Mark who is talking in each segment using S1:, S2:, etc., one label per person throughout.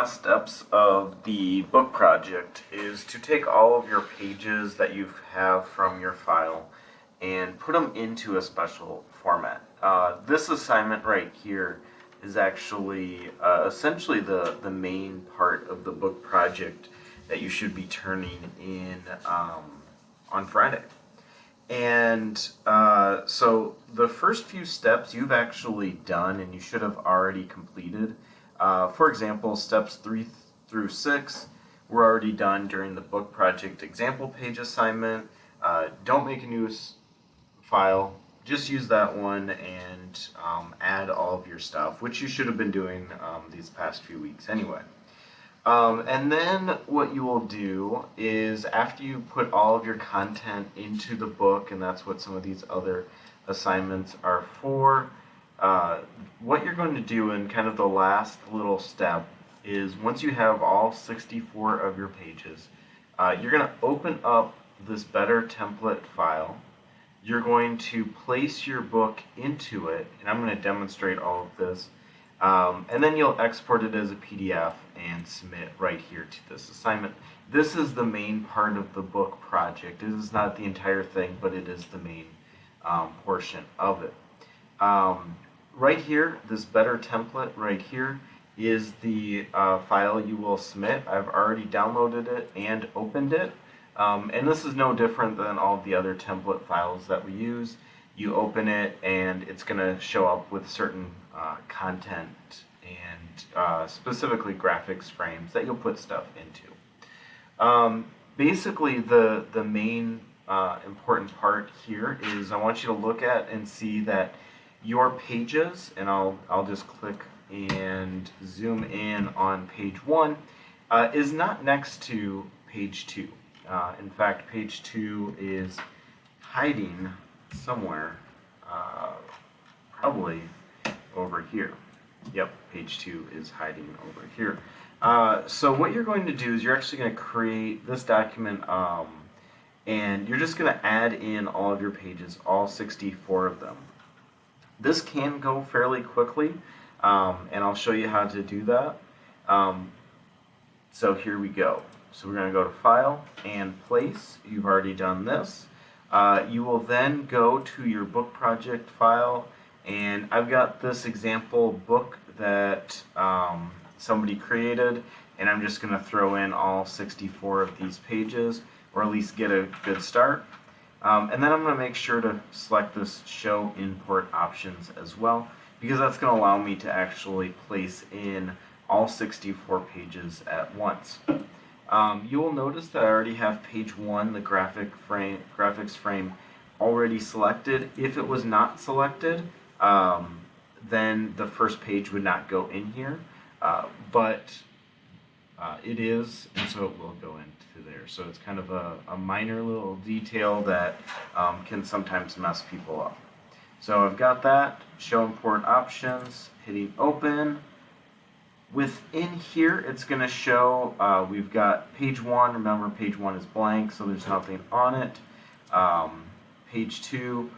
S1: last steps of the book project is to take all of your pages that you have from your file and put them into a special format. This assignment right here is actually essentially the main part of the book project that you should be turning in on Friday. And so the first few steps you've actually done and you should have already completed. For example, steps 3 through 6 were already done during the book project example page assignment. Don't make a new file, just use that one and add all of your stuff, which you should have been doing these past few weeks anyway. And then what you will do is after you put all of your content into the book, and that's what some of these other assignments are for, what you're going to do in kind of the last little step is once you have all 64 of your pages, you're going to open up this Better Template file. You're going to place your book into it, and I'm going to demonstrate all of this. And then you'll export it as a PDF and submit right here to this assignment. This is the main part of the book project. It is not the entire thing, but it is the main portion of it. Right here, this Better Template right here is the file you will submit. I've already downloaded it and opened it. And this is no different than all the other template files that we use. You open it and it's going to show up with certain content and specifically graphics frames that you'll put stuff into. Basically, the main important part here is I want you to look at and see that your pages, and I'll just click and zoom in on page 1, is not next to page 2. In fact, page 2 is hiding somewhere, probably over here. Yep, page 2 is hiding over here. So what you're going to do is you're actually going to create this document and you're just going to add in all of your pages, all 64 of them. This can go fairly quickly, and I'll show you how to do that. So here we go. So we're going to go to File and Place. You've already done this. You will then go to your book project file, and I've got this example book that somebody created, and I'm just going to throw in all 64 of these pages, or at least get a good start. And then I'm going to make sure to select this Show Import Options as well, because that's going to allow me to actually place in all 64 pages at once. You will notice that I already have page 1, the graphics frame, already selected. If it was not selected, then the first page would not go in here, but it is, and so it will go into there. So it's kind of a minor little detail that can sometimes mess people up. So I've got that, Show Import Options, hitting Open. Within here, it's going to show we've got page 1. Remember, page 1 is blank, so there's nothing on it. Page 2,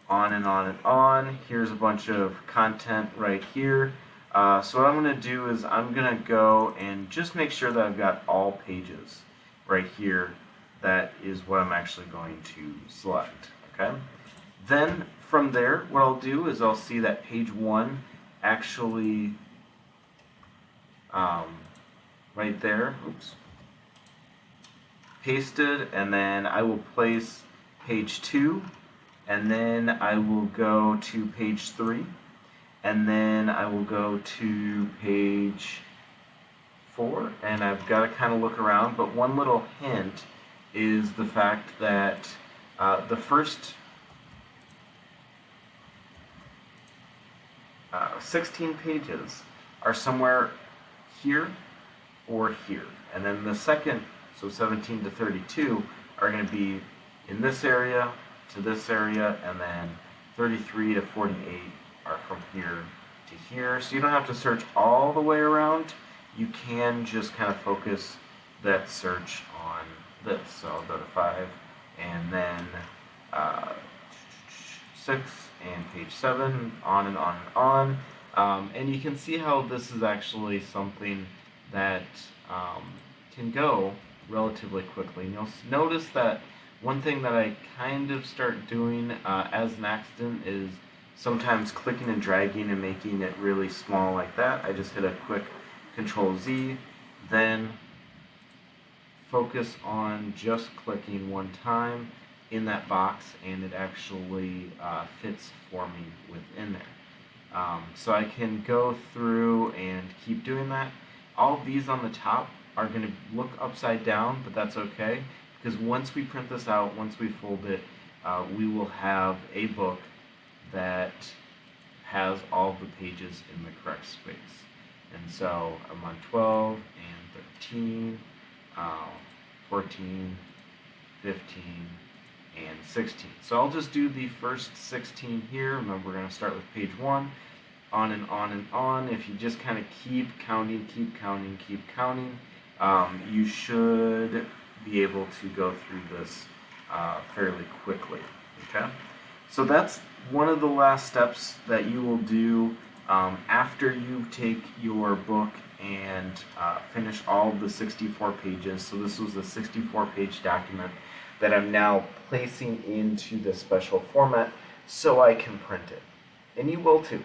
S1: on and on and on. Here's a bunch of content right here. So what I'm going to do is I'm going to go and just make sure that I've got all pages right here. That is what I'm actually going to select. Okay. Then from there, what I'll do is I'll see that page 1 actually right there, oops, pasted, and then I will place page 2, and then I will go to page 3, and then I will go to page 4, and I've got to kind of look around, but one little hint is the fact that the first 16 pages are somewhere here or here, and then the second, so 17 to 32, are going to be in this area to this area, and then 33 to 48 are from here to here. So you don't have to search all the way around. You can just kind of focus that search on this. So I'll go to 5, and then 6, and page 7, on and on and on. And you can see how this is actually something that can go relatively quickly. And you'll notice that one thing that I kind of start doing as an accident is sometimes clicking and dragging and making it really small like that. I just hit a quick Control Z, then focus on just clicking one time in that box, and it actually fits for me within there. So I can go through and keep doing that. All of these on the top are going to look upside down, but that's okay, because once we print this out, once we fold it, we will have a book that has all the pages in the correct space. And so I'm on 12 and 13, 14, 15, and 16. So I'll just do the first 16 here. Remember, we're going to start with page 1, on and on and on. If you just kind of keep counting, you should be able to go through this fairly quickly. Okay? So that's one of the last steps that you will do after you take your book and finish all of the 64 pages. So this was a 64-page document that I'm now placing into this special format so I can print it. And you will too.